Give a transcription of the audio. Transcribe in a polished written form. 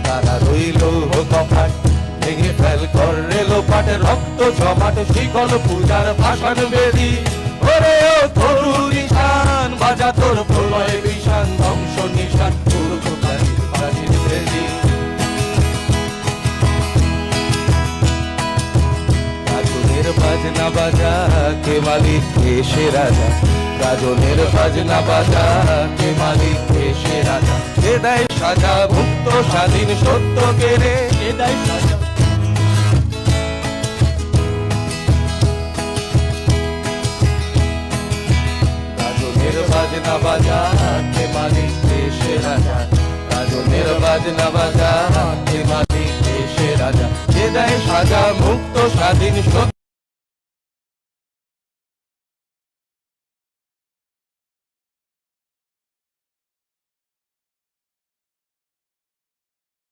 তারা রইল কপাট, ভেঙে ফেল কর রেলোপাট, রক্ত জমাট শিকল পূজার ভাষণ বেদি। ওরে ও তরু নিশান, বাজা তোর প্রলয় বিষান, ধ্বংস নিশান প্রাচীর বেদি। গাজনের বাজনা বাজা, কে মালিক কে সে রাজা, গাজনের বাজনা বাজা, কে মালিক কে সে রাজা। কে দেয় সাজা মুক্ত স্বাধীন সত্য কে রে, কে দেয় সাজা। গাজনের বাজনা বাজা, কে মালিক কে সে রাজা, গাজনের বাজনা বাজা, কে মালিক কে সে রাজা। কে দেয় সাজা মুক্ত স্বাধীন সত্য